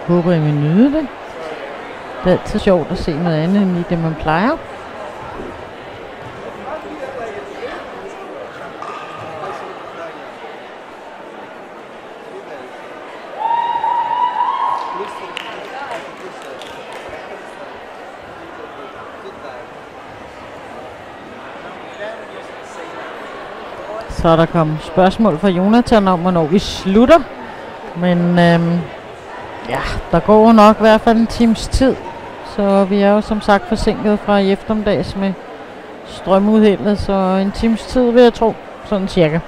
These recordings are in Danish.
Håber I vil nyde det. Det er altid sjovt at se noget andet end i det man plejer. Så er der kommet spørgsmål fra Jonathan om, hvornår vi slutter. Men ja, der går nok i hvert fald en times tid. Så vi er jo som sagt forsinket fra i eftermiddags med strømuheldet. Så en times tid vil jeg tro, sådan cirka.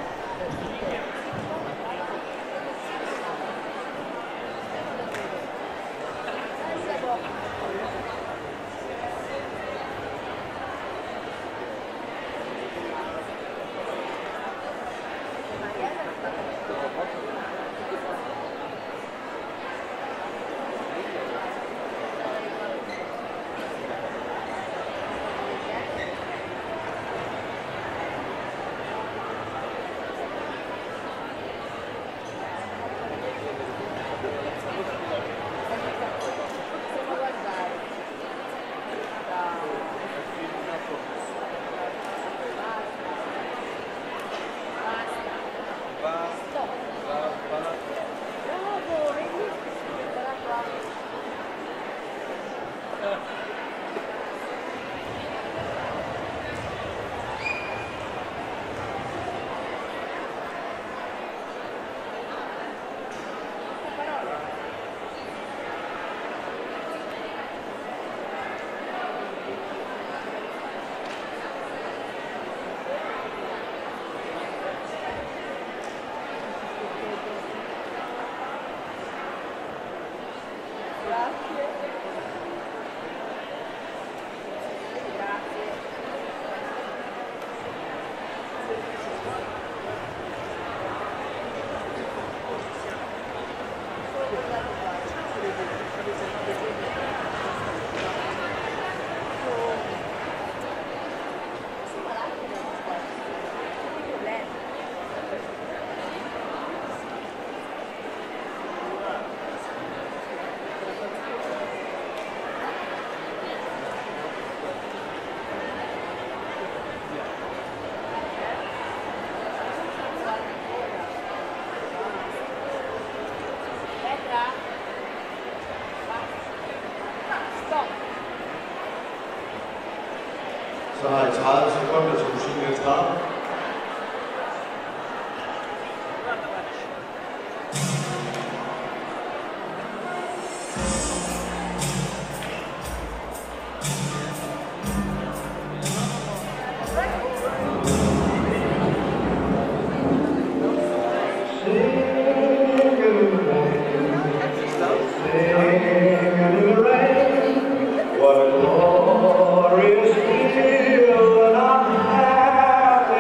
Så har I 30 sekunder til musikken er startet. What a glorious feel, and I'm happy.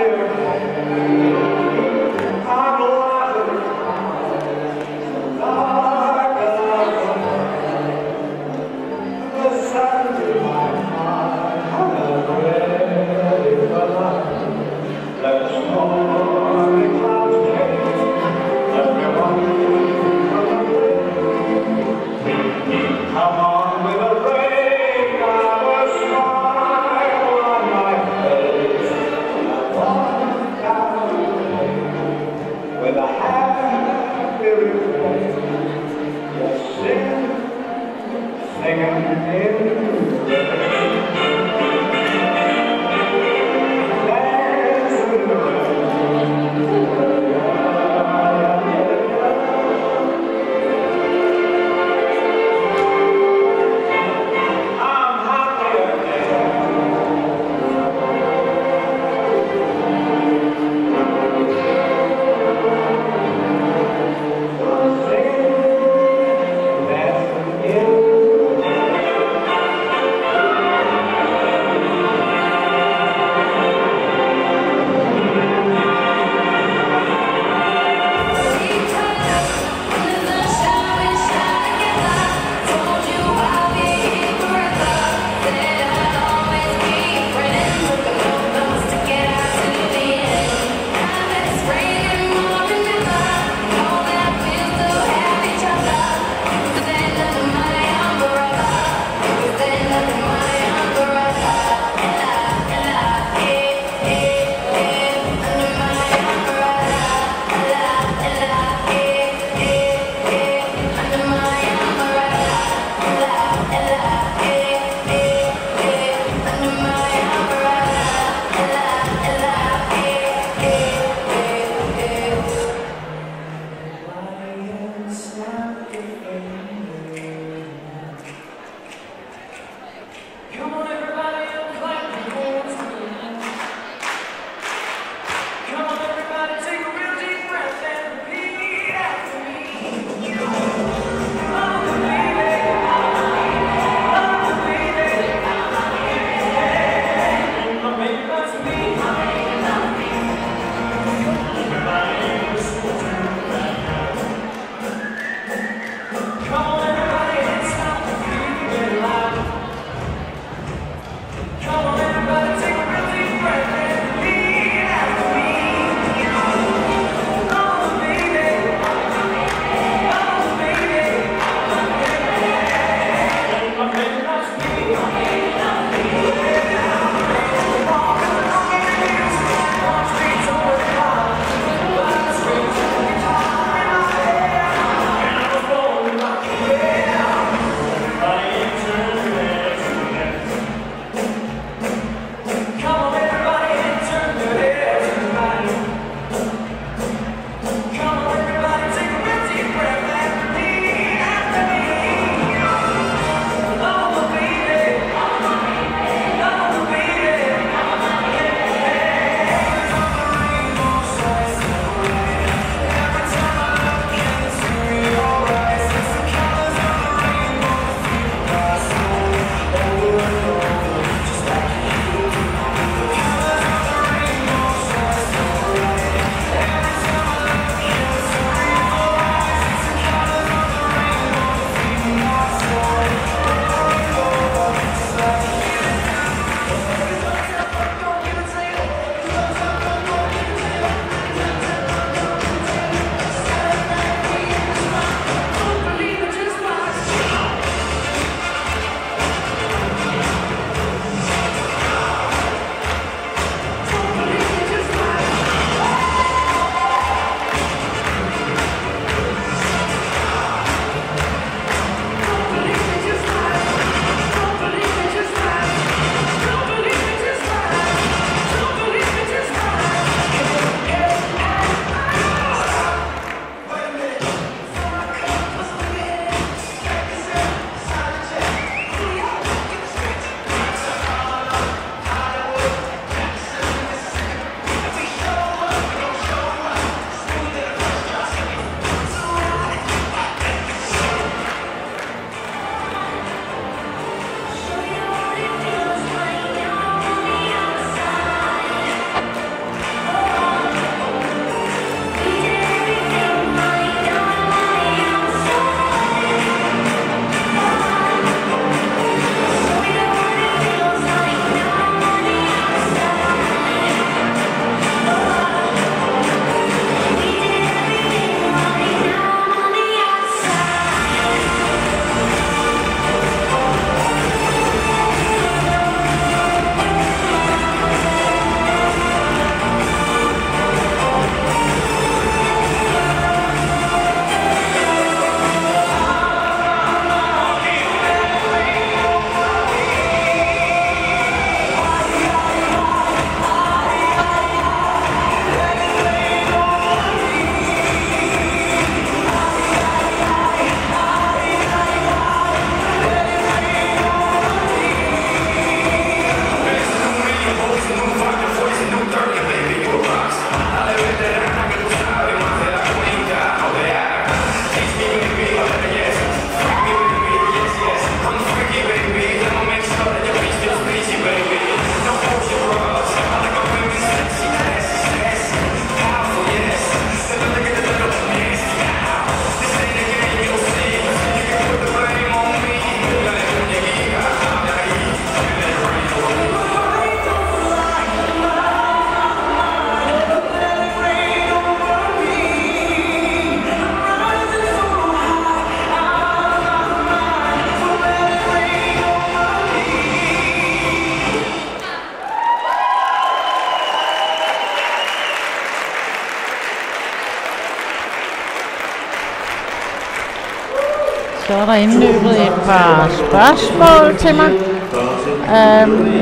Så er der indløbet et par spørgsmål til mig.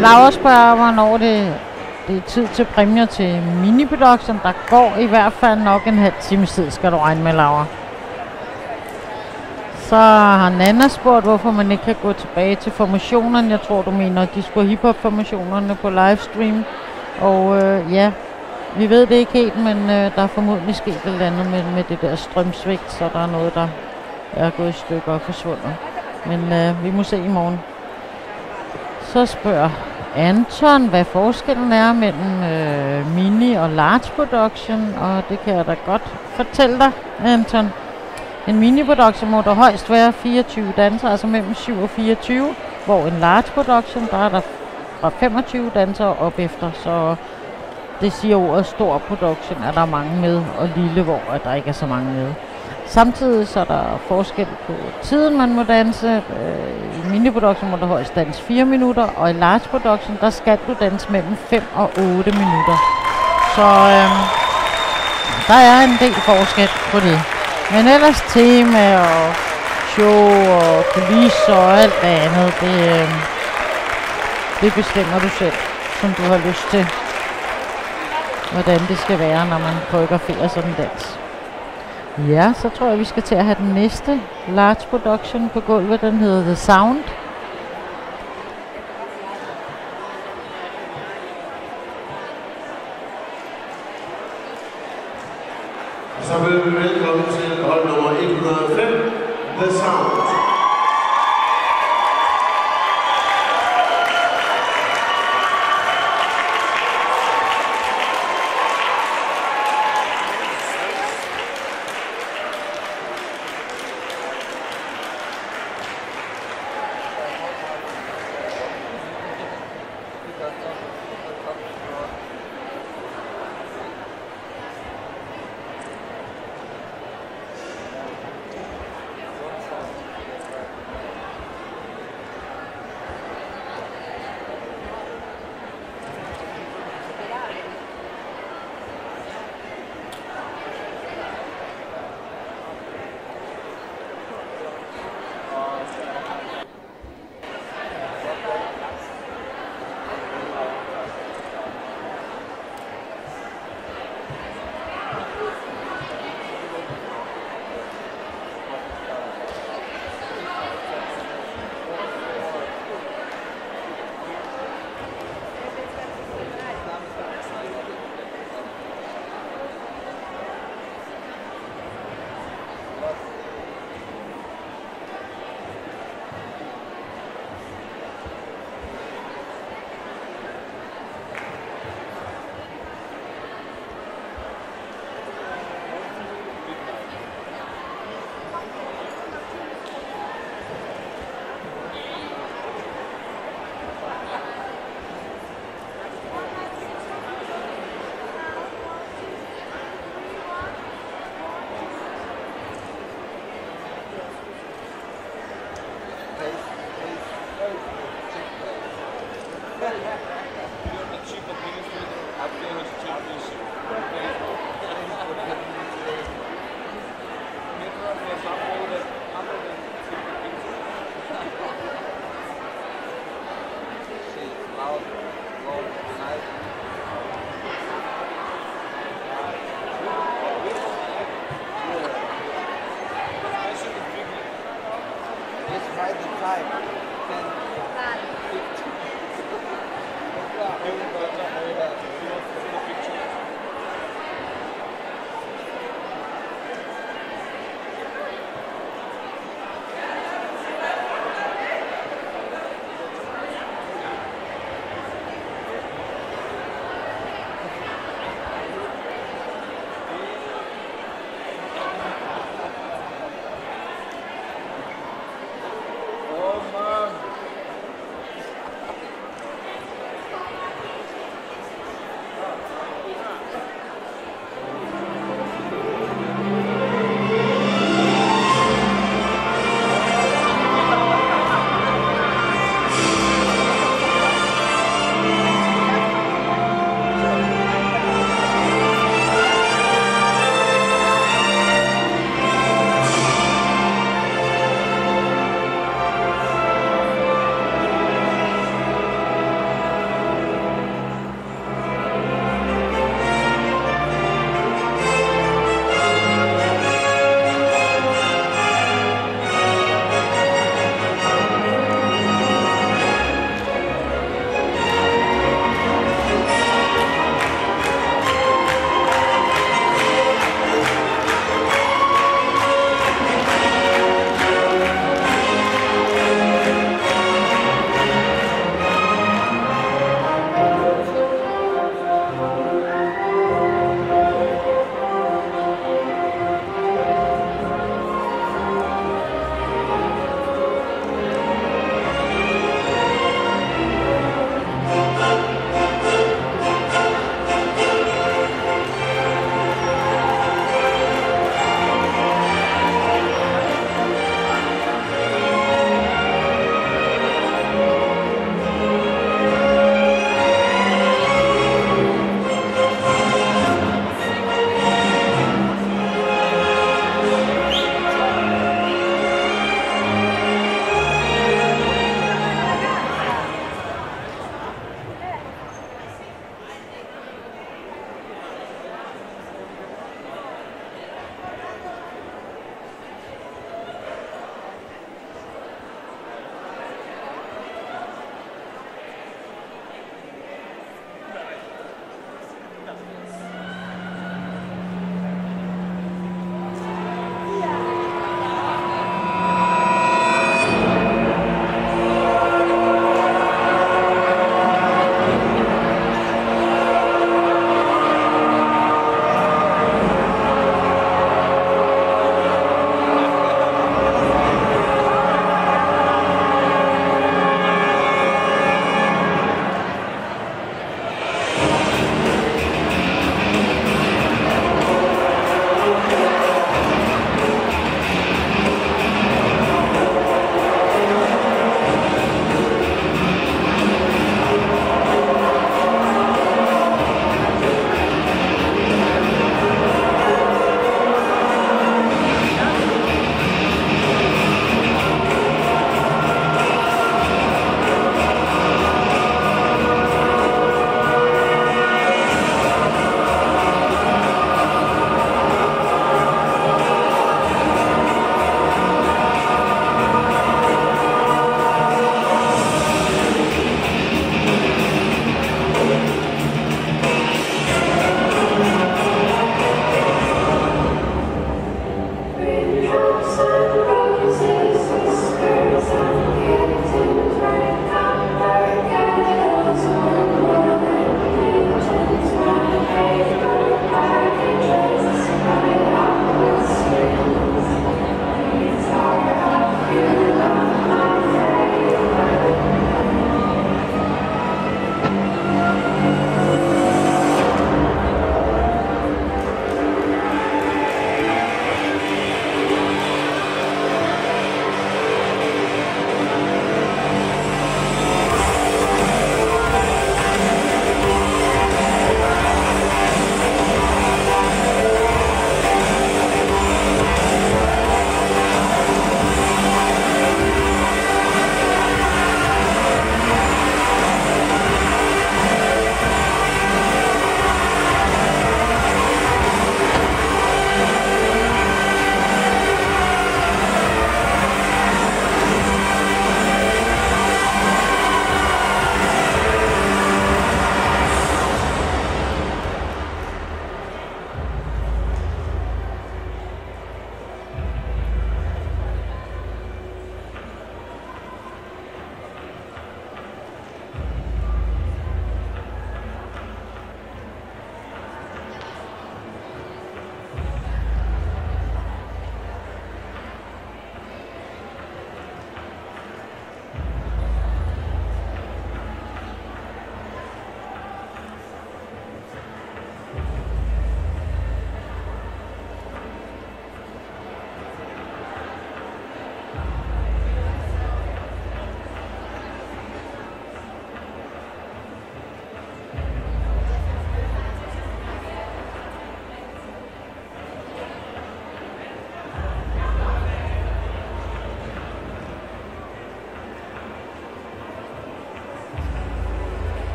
Laura spørger, hvornår det er tid til præmier til mini-production. Der går i hvert fald nok en halv times tid, skal du regne med, Laura. Så har Nana spurgt, hvorfor man ikke kan gå tilbage til formationerne. Jeg tror, du mener, at de skulle hiphop-formationerne på livestream. Og ja, vi ved det ikke helt, men der er formodentlig sket et eller andet med det der strømsvigt, så der er noget, der er gået i stykker og forsvundet. Men vi må se i morgen. Så spørger Anton, hvad forskellen er mellem mini og large production, og det kan jeg da godt fortælle dig, Anton. En mini-production må der højst være 24 dansere, altså mellem 7 og 24, hvor en large production, der er der fra 25 dansere op efter, så det siger ordet stor production, at der er mange med, og lille, hvor der ikke er så mange med. Samtidig så er der forskel på tiden, man må danse. I mini-production må der højst danse 4 minutter, og i large production, der skal du danse mellem 5 og 8 minutter. Så der er en del forskel på det. Men ellers tema og show og kulisser og alt det andet, det bestemmer du selv, som du har lyst til, hvordan det skal være, når man koreograferer sådan en dans. Ja, så tror jeg, vi skal til at have den næste large production på gulvet. Den hedder The Sound. Så vil vi velkommen til hold nummer 105, The Sound.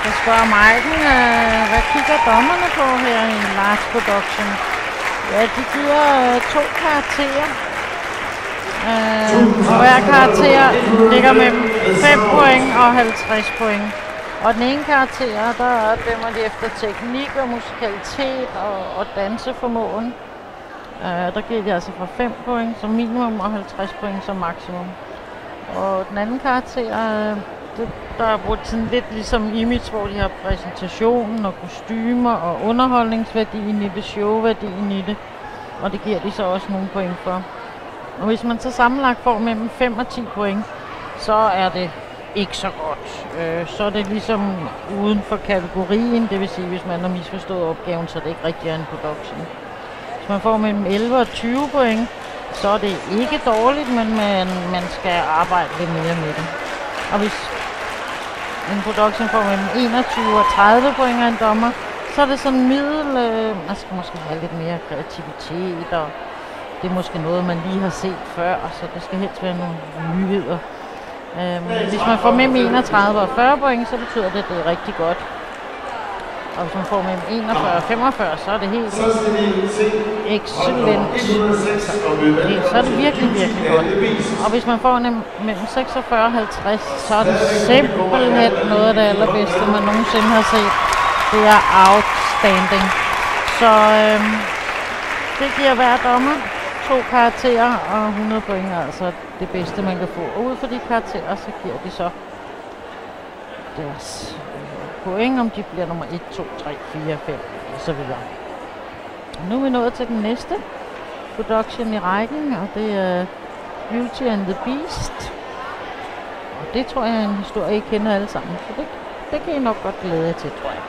Så spørger Maiken, hvad kigger dommerne på her i Large Production? Ja, de giver 2 karakterer. Og hver karakter ligger mellem 5 point og 50 point. Og den ene karakter, der dømmer de efter teknik og musikalitet og danseformåen. Der giver de altså fra 5 point som minimum og 50 point som maksimum. Og den anden karakter, der er brugt sådan lidt ligesom image, hvor de har præsentationen og kostymer og underholdningsværdien i det, showværdien i det. Og det giver de så også nogle point for. Og hvis man så sammenlagt får mellem 5 og 10 point, så er det ikke så godt. Så er det ligesom uden for kategorien, det vil sige, hvis man har misforstået opgaven, så er det ikke rigtig en production. Hvis man får mellem 11 og 20 point, så er det ikke dårligt, men man skal arbejde lidt mere med det. Og hvis en production får mellem 21 og 30 point af en dommer, så er det sådan middel, man skal måske have lidt mere kreativitet, og det er måske noget, man lige har set før, så det skal helst være nogle nyheder. Hvis man får mellem 31 og 40 point, så betyder det, at det er rigtig godt. Og hvis man får mellem 41 og 45, så er det helt excellent. Så er det virkelig, virkelig godt. Og hvis man får mellem 46 og 50, så er det simpelthen noget af det allerbedste, man nogensinde har set. Det er outstanding. Så det giver hver dommer 2 karakterer, og 100 point er altså det bedste, man kan få. Og ud for de karakterer, så giver de så deres point, om de bliver nummer 1, 2, 3, 4, 5 og så videre. Nu er vi nået til den næste production i rækken, og det er Beauty and the Beast. Og det tror jeg er en historie, I kender alle sammen, så det kan I nok godt glæde jer til, tror jeg.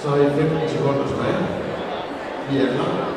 Så er I 15 sekunder tilbage. Vi er klar.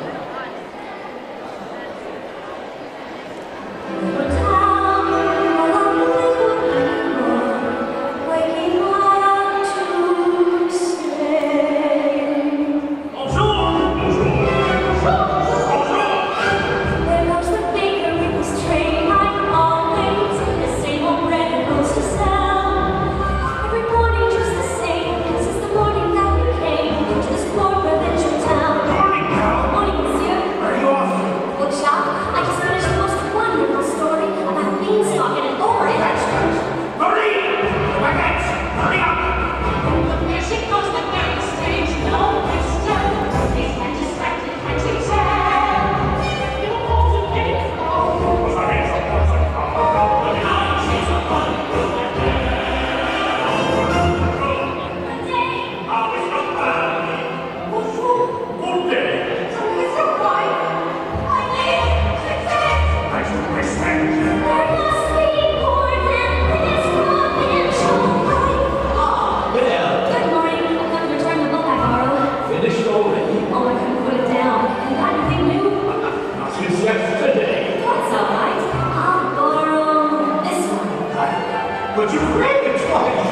But you read it twice.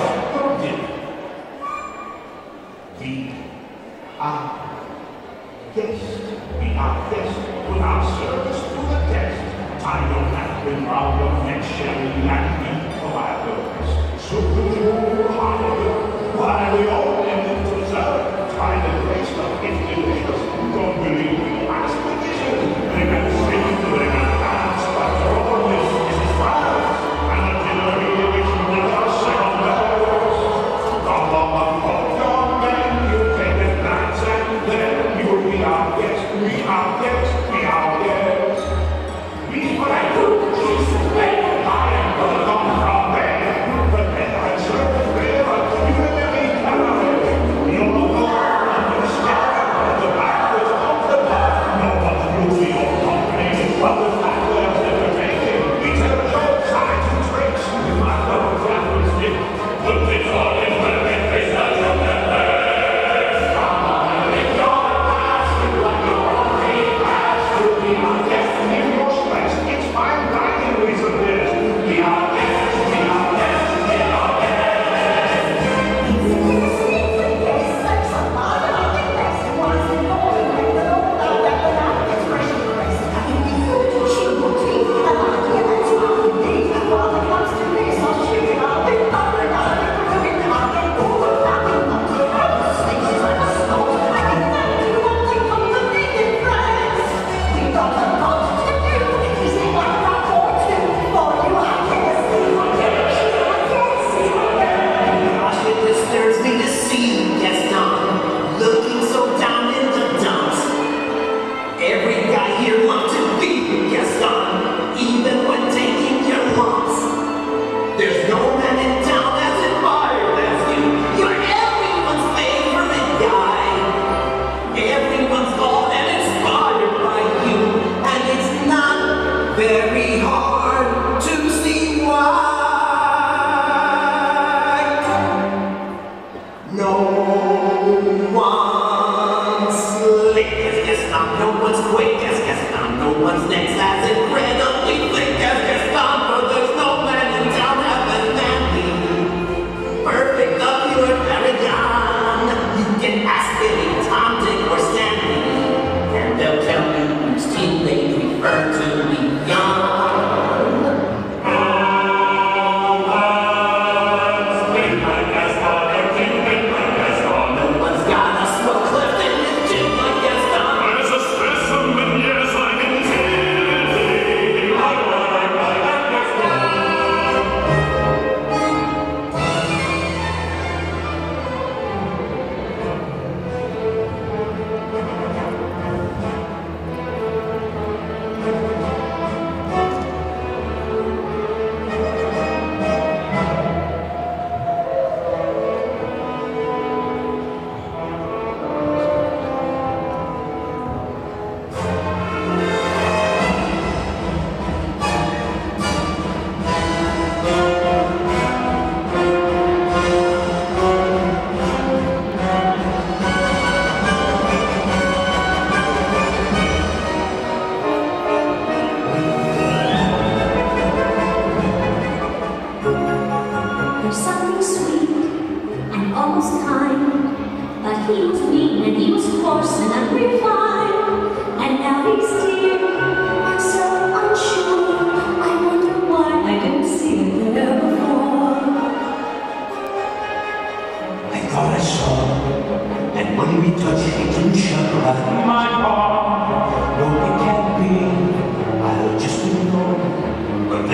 We are guests. We are guests. Put our service to the test. Time don't have been round of next sharing and we provide the rest. So do you while we all in it to serve. Time and grace of inspirations. Don't believe we ask petitions. They can sing, they can dance, but for all this is fire. And the delivery which never second bells. Come on, young men, you take the dance and then you'll be our guest. We are guests, we are guests. We what I do, Jesus, I am gonna come from there. But then I serve the river, you will be carried. You're the Lord and the step, the backwards of the path. No one's moving or company, but the fact we're never taking. We tell jokes, sides and tricks, with my little flattery stick. But they thought it would have been face out from the best. Come on, if you're the past, you like your own free pass. You'll be our guest in your stress. It's fine dining reason this. We are guests, we are guests, we are very hard to see why. No one's slick as Gaston, no one's quick as Gaston, no one's next as incredibly thick as Gaston, but there's no man in town having than me. Perfect of your paragon. You can ask any Tom, Dick, or Stanley, and they'll tell you whose team they prefer to be young.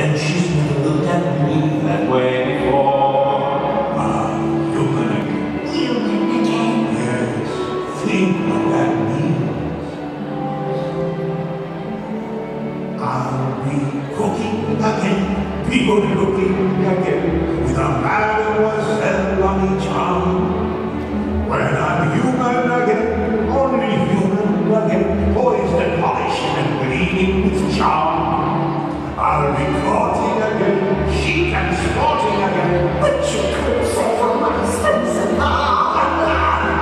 and she's never looked at me that way before. Human again. Human again? Yes, think what that means. I'll be cooking again, be good looking again, with a mademoiselle on each arm. When I'm human again, only human again, poised and polished and gleaming with charm. I'll be courting again, chic and sporting again. But you could say for my Spencer now.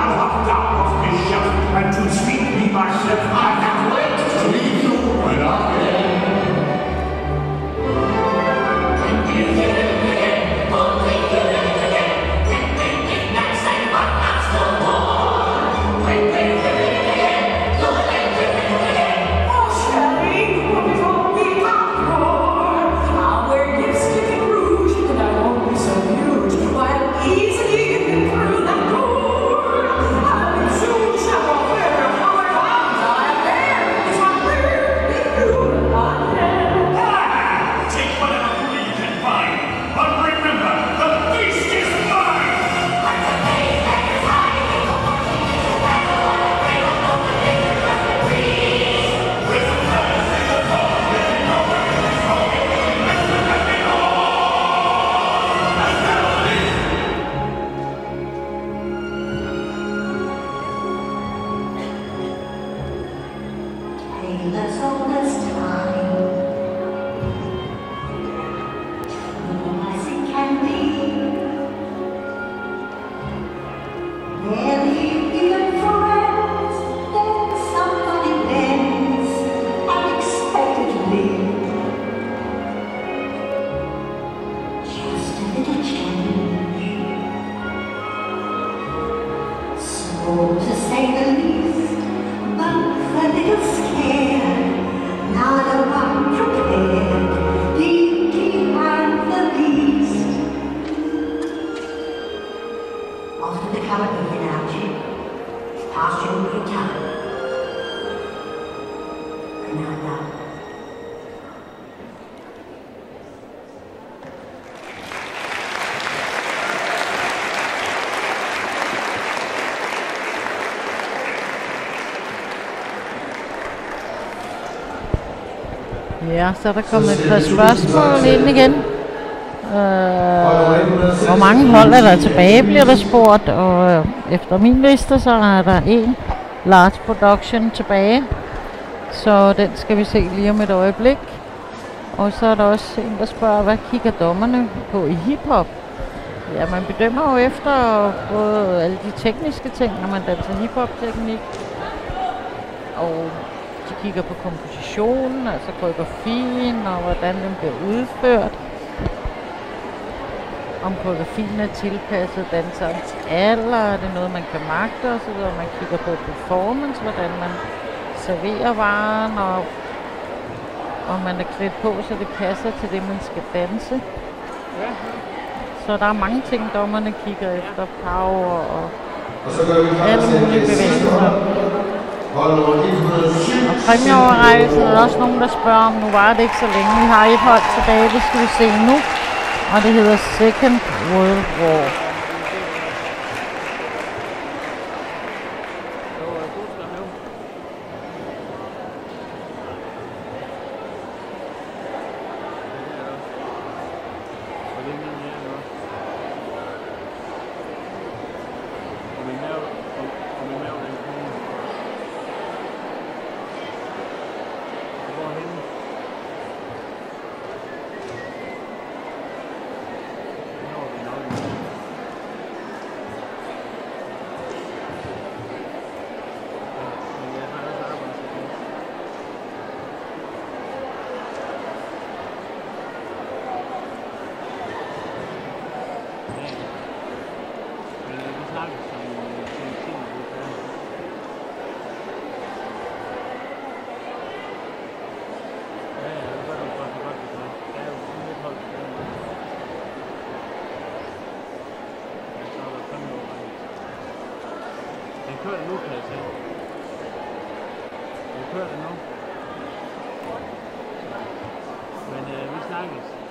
I'll have down off this shelf and to speak me myself. I can't wait to leave you when I'm dead. Let's all this time. As it can be. Barely even friends, then somebody bends unexpectedly. Just a little change. So to say the least, both a little scared. Not a one prepared, deep and the beast. After the current moving out you, it's past your good time. Good night, love. Ja, så er der kommet et par spørgsmål ind igen. Hvor mange hold er der tilbage, bliver der spurgt, og efter min liste, så er der en large production tilbage. Så den skal vi se lige om et øjeblik. Og så er der også en, der spørger, hvad kigger dommerne på i hiphop? Ja, man bedømmer jo efter både alle de tekniske ting, når man danser hiphop-teknik. Og de kigger på kompositionen, altså koreografien og hvordan den bliver udført. Om koreografien er tilpasset danserens alder, er det noget man kan magte osv. Man kigger på performance, hvordan man serverer varen, og man er klædt på, så det passer til det, man skal danse. Så der er mange ting, dommerne kigger efter. Power og alle mulige bevægelser. Og præmieoverrækkelse er der også nogen, der spørger om, nu var det ikke så længe. Vi har et hold tilbage, det skal vi se nu. Og det hedder Second World War. kører det nu, kan jeg se. Jeg kører det nu. Men vi snakkes.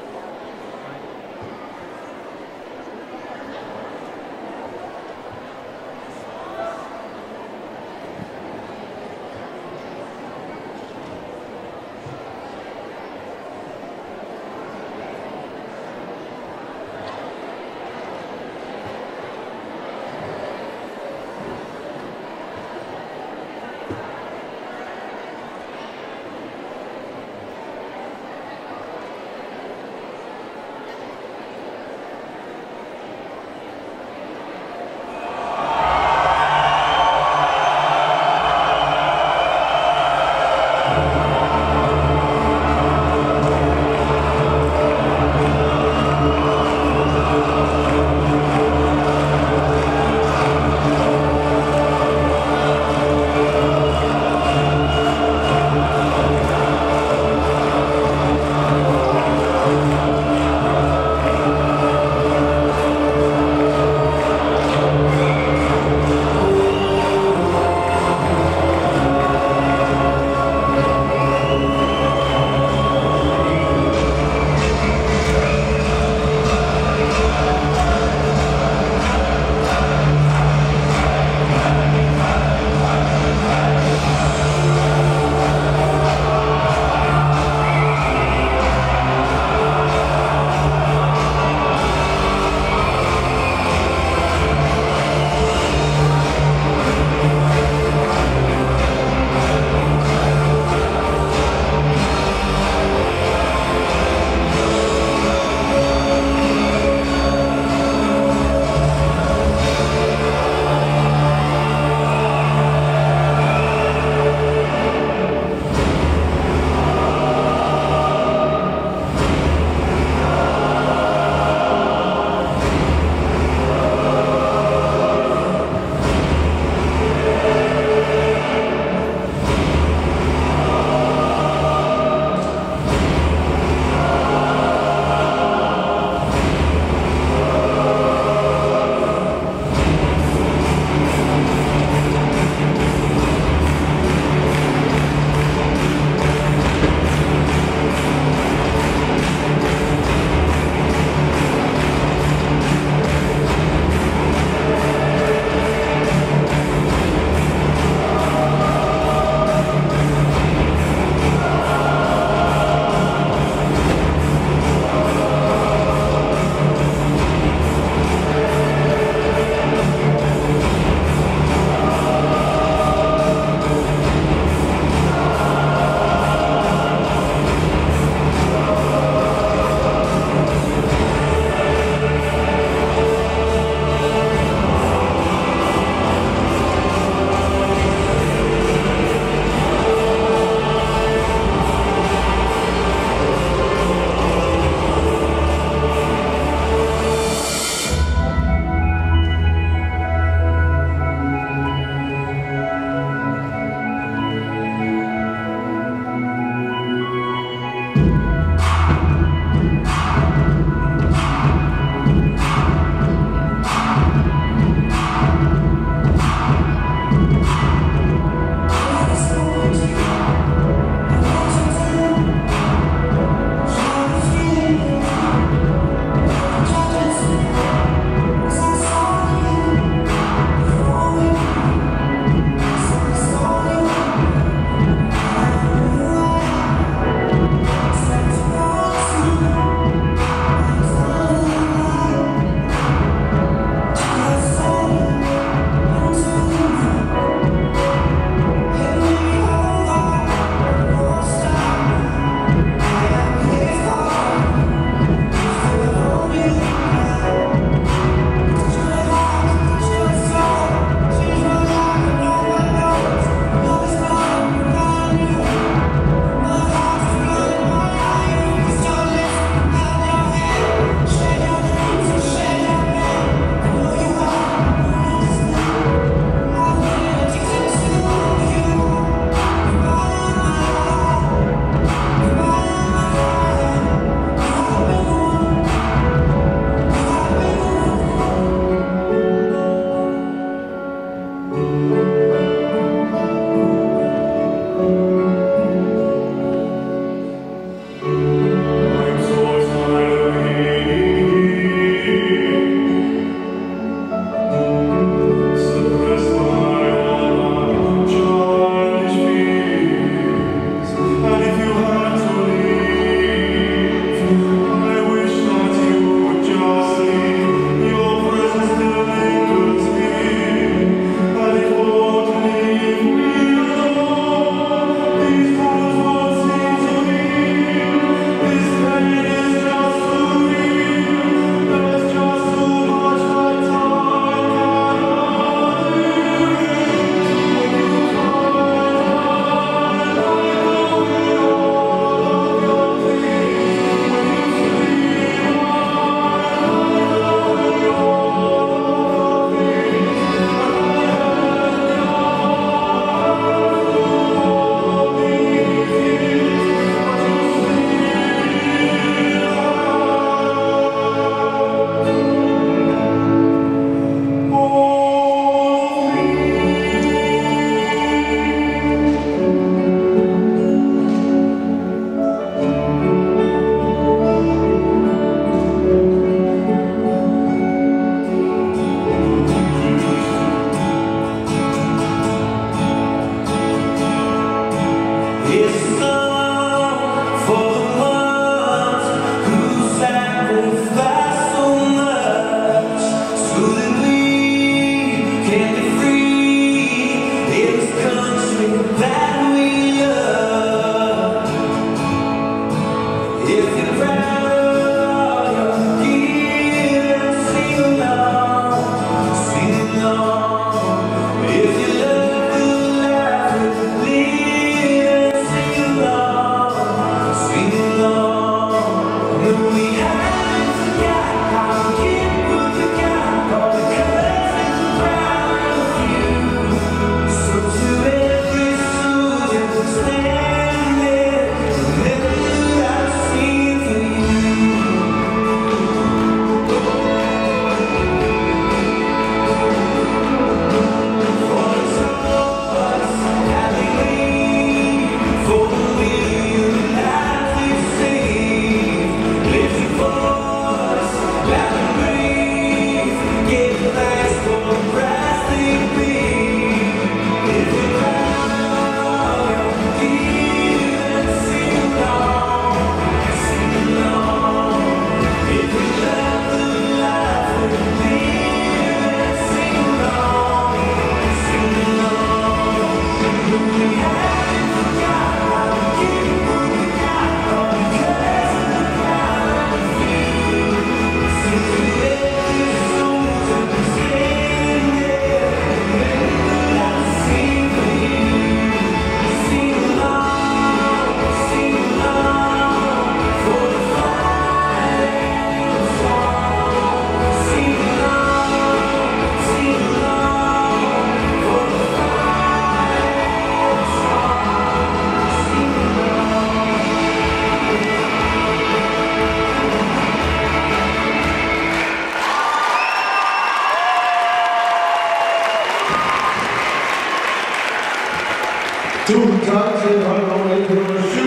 Tusind tak til hold nummer 107,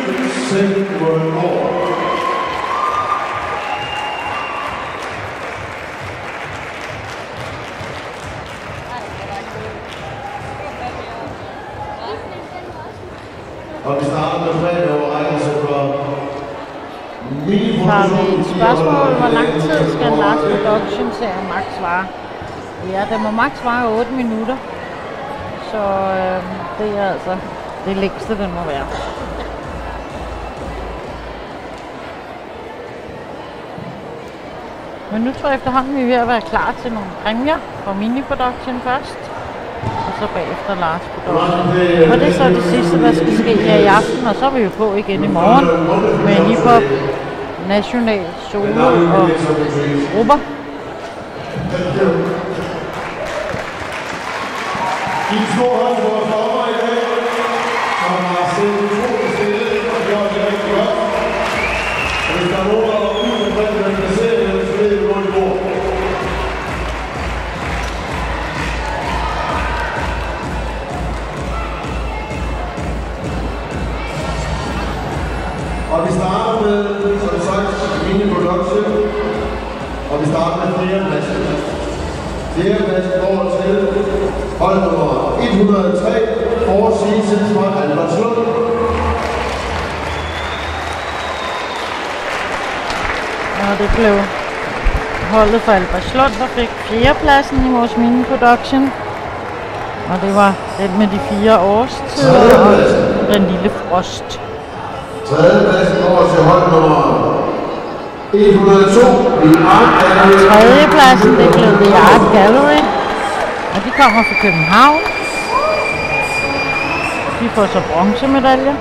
Sigmund Aar. Og vi starter med fredag overrækkelse for Har vi et spørgsmål, hvor lang tid skal Lars Production-serien max vare? Ja, den må max vare 8 minutter. Så det er altså det længste, den må være. Men nu tror jeg efterhånden, vi er ved at være klar til nogle præmier fra Mini Production først. Og så bagefter Lars Production. Og det er så det sidste, der skal ske her i aften. Og så er vi jo på igen i morgen med hiphop, national, solo og grupper. De to hold på dommer i dag, som har siddet utroligt stille og gjort det rigtig godt. Og hvis der er nogen, der er ude på den, der kan se det, så ved vi, hvor de går. Og vi starter med, som sagt, Mini Production. Og vi starter med flere pladser. Flere pladser går til hold nummer 103, Four Seasons fra Albertslund. Og det blev holdet for Albertslund, der fik 4. pladsen i vores Mini Production. Og det var den med de 4 årstider og den lille frost. 3. pladsen går til hold nummer 102, The Art Gallery. 3. pladsen, det blev The Art Gallery. Og de kommer fra København. De får så bronzemedalje.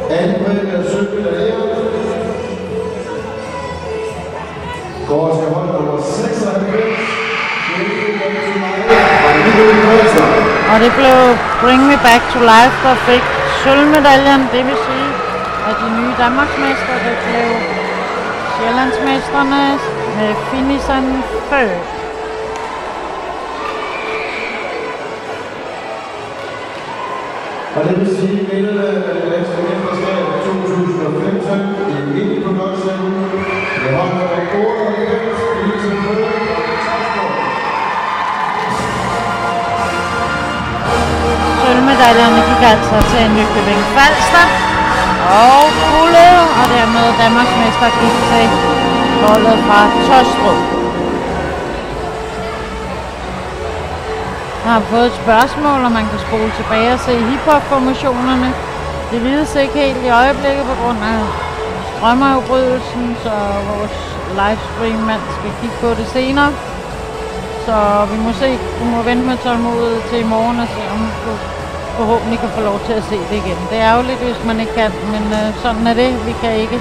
Anden præmie er 17 dage. Går til hold nummer 96. Og det blev Bring Me Back to Life, der fik sølvmedaljen. Det vil sige, at de nye Danmarksmester, det blev Sjællandsmesterne med finishen før. Og det vil sige, at vinderne af det danske mesterskab 2015 i Mini Production med hold nummer 98, Lise Møller og Tasker. Guldmedaljerne gik altså til Nykøbing Falster, og guldet, og dermed Danmarksmester gik til holdet fra Taastrup. Jeg har fået et spørgsmål, om man kan spole tilbage og se hiphop-formationerne. Det vides ikke helt i øjeblikket på grund af strømafbrydelsen, så vores livestream-mand skal kigge på det senere. Så vi må se, du må vente med tålmodighed til i morgen og se, om du forhåbentlig kan få lov til at se det igen. Det er ærgerligt, hvis man ikke kan, men sådan er det. Vi kan ikke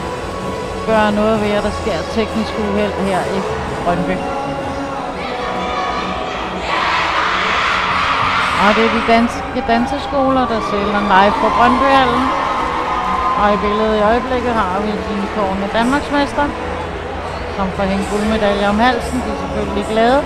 gøre noget ved, at der sker teknisk uheld her i Brøndby. Og det er de danske danseskoler, der sælger live på Brøndbyhallen. Og i billedet i øjeblikket har vi de kårne Danmarksmester, som får hængt guldmedaljer om halsen. De er selvfølgelig glade.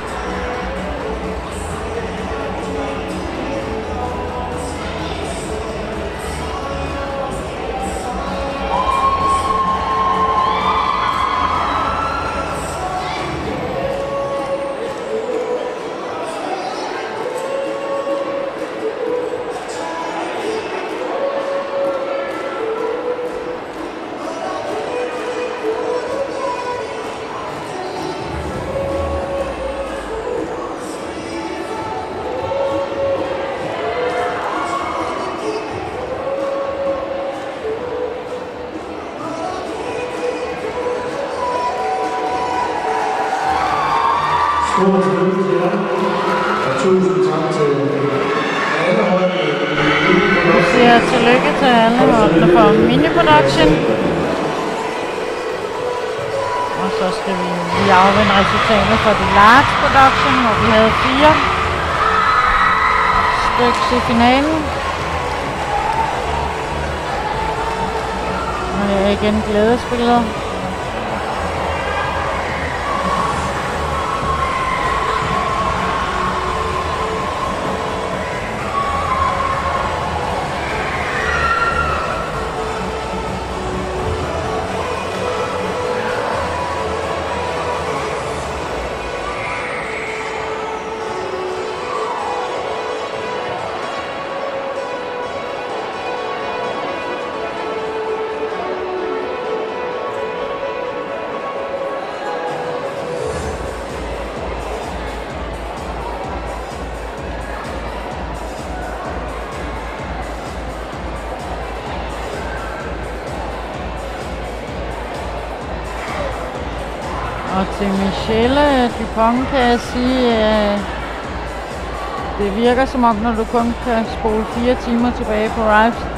Stort tillykke til jer, og tusind tak til alle holdene. Vi siger tillykke til alle holdene for Mini-Production. Og så skal vi lige afvende resultatet for de Large Production, hvor vi havde 4 stykker i finalen. Og her er igen glædesbilleder. Og til Michelle Dupont kan jeg sige, at det virker som om, når du kun kan spole 4 timer tilbage på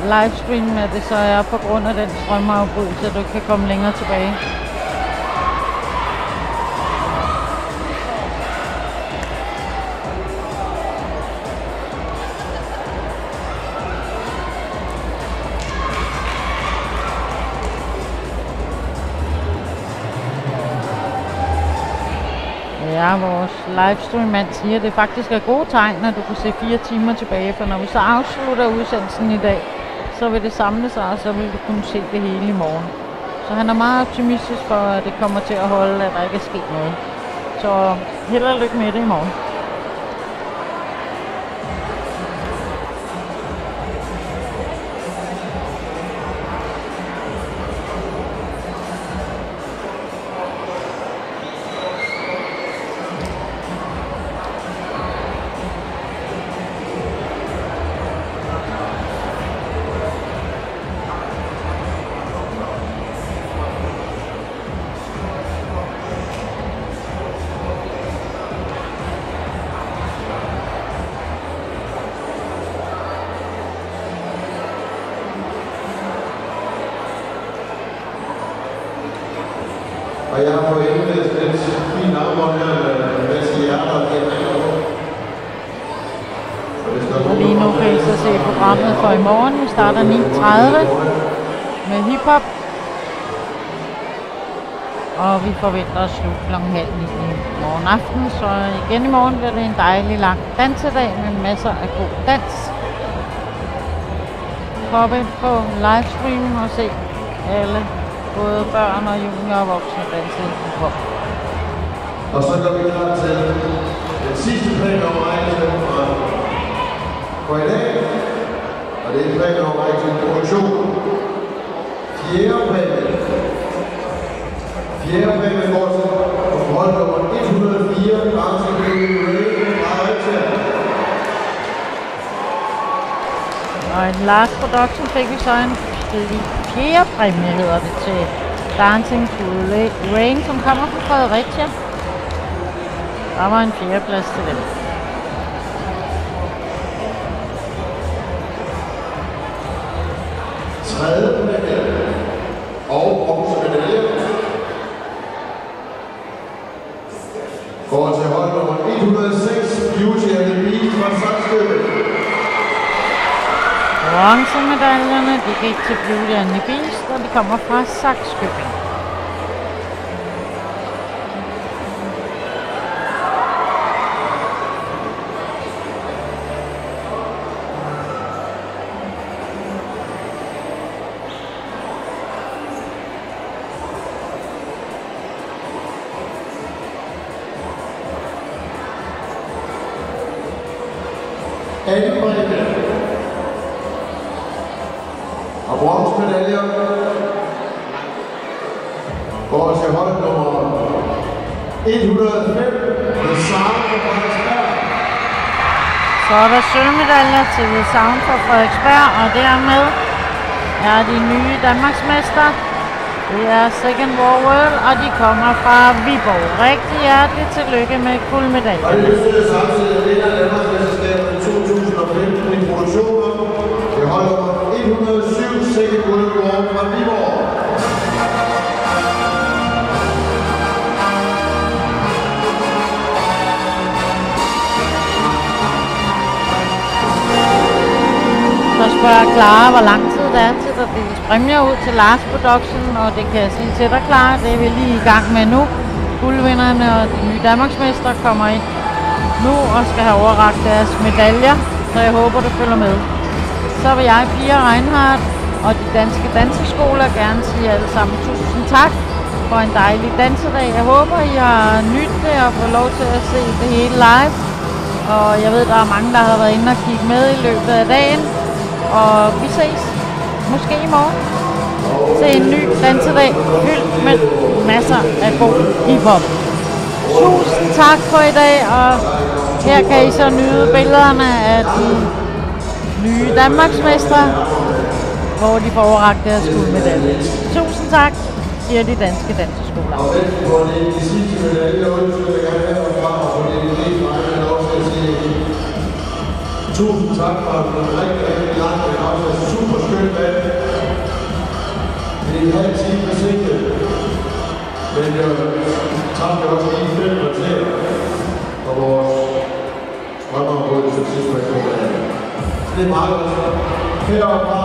livestream, at det så er på grund af den strømafbrydelse, at du kan komme længere tilbage. Ja, vores livestream-mand siger, at det faktisk er gode tegn, at du kan se 4 timer tilbage, for når vi så afslutter udsendelsen i dag, så vil det samle sig, og så vil du kunne se det hele i morgen. Så han er meget optimistisk for, at det kommer til at holde, at der ikke er sket noget. Så held og lykke med det i morgen. Og jeg har fået indlæst et fint navn her med en masse hjerter og det Og lige nu kan I så se programmet for i morgen. Vi starter 9:30 med hiphop. Og vi forventer at slutte kl. 8:30 i morgen aften. Så igen i morgen bliver det en dejlig lang dansedag med masser af god dans. Hop ind på livestreamen og se alle, både børn og junior og voksne danse hiphop. Og så går vi klar til den sidste plan over for i dag. det er en præmie over rigtig produktion. Fjerde præmie går til hold nummer 104, Dancing Queen Ray fra Fredericia. Og en Last Production fik vi så en fjerde præmie, hedder det, til Dancing to Rain, som kommer fra Fredericia. Der var en fjerde plads til dem. Tredje præmie og bronzemedalje går til hold nummer 106, Beauty and the Beast fra Sakskøbing. Bronzemedaljerne, de gik til Beauty and the Beast, og de kommer fra Sakskøbing. Anden præmie og bronzemedaljer går til hold nummer 105, The Sound fra Frederiksberg. Så er der sølvmedaljer til The Sound fra Frederiksberg, og dermed er de nye Danmarksmester. Det er Second War World, og de kommer fra Viborg. Rigtig hjerteligt tillykke med guldmedaljen. Og det betyder samtidig, at vinder Danmarksmesterskabet 2015 i produktioner. Det hold nummer 107, Second World War fra Viborg. Så spørger Clara, hvor lang tid det er til, der deles præmier ud til Last Production, og det kan jeg sige til dig, Clara, det er vi lige i gang med nu. Guldvinderne og de nye Danmarksmestre kommer ind nu og skal have overrakt deres medaljer, så jeg håber, du følger med. Så vil jeg, Pia Reinhardt og de danske danseskoler gerne sige alle sammen tusind tak for en dejlig dansedag. Jeg håber, I har nydt det og fået lov til at se det hele live. Og jeg ved, der er mange, der har været inde og kigge med i løbet af dagen. Og vi ses måske i morgen til en ny dansedag fyldt med masser af god hiphop. Tusind tak for i dag, og her kan I så nyde billederne af de nye Danmarksmestre, hvor de får overrakt deres guldmedalje. Tusind tak, siger de danske danseskoler. Og vent på de sidste medaljer, undskyld, jeg gerne have herfra, og for det er det, mig, jeg lov til at sige. Tusind tak for at blive rigtig, rigtig langt. Det er også et super skønt vand. Det er en halv time forsinket. Men jeg tabte også lige 5 kvarter for vores strømområde til tidspunkt. Det er meget godt. Heroppe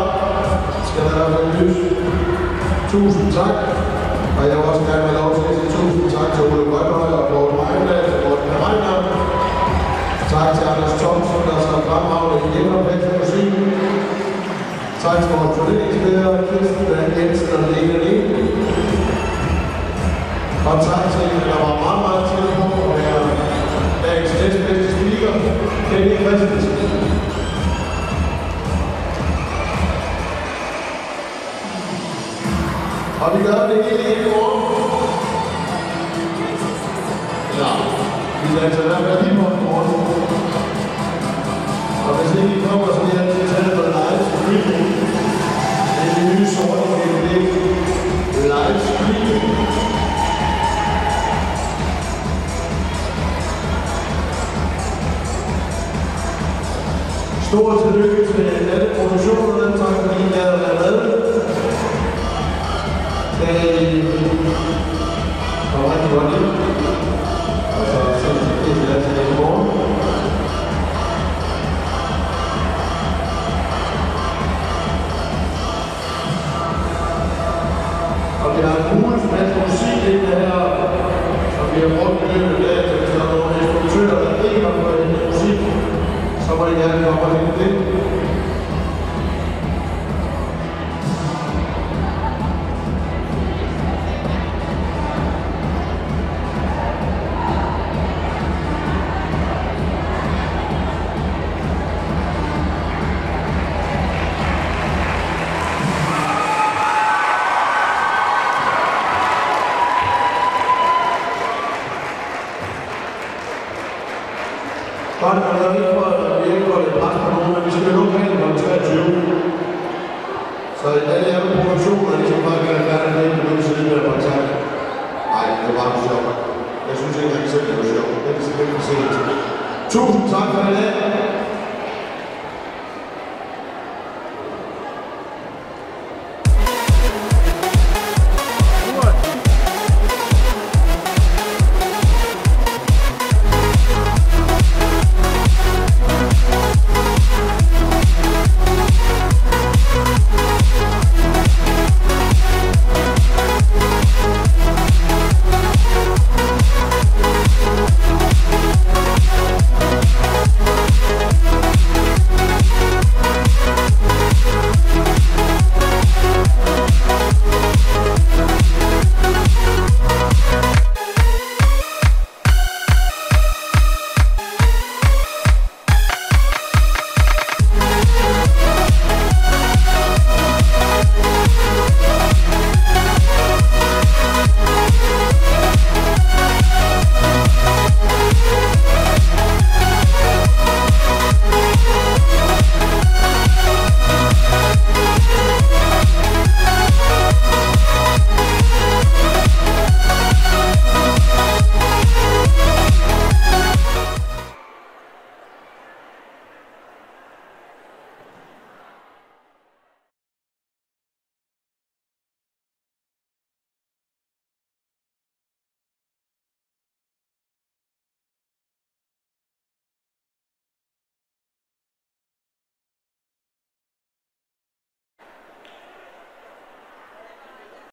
skal der være lys. Tusind tak. Og jeg vil også gerne have lov til at sige tusind tak til Ole Grønhøj og Borg Mejndal og Borg Mejndal. Tak til Anders Thomsen, der så fremragende i hjemmeopvækst musik. Tak til vores turneringsledere, Kirsten Jensen og Lene Lene. Og tak til en, der var meget, meget til på at være dagens næstbedste speaker, Kenny Christensen. Og vi gør det hele i morgen. Ja, vi danser i hvert fald lige på morgen. Og hvis ikke I kommer, så bliver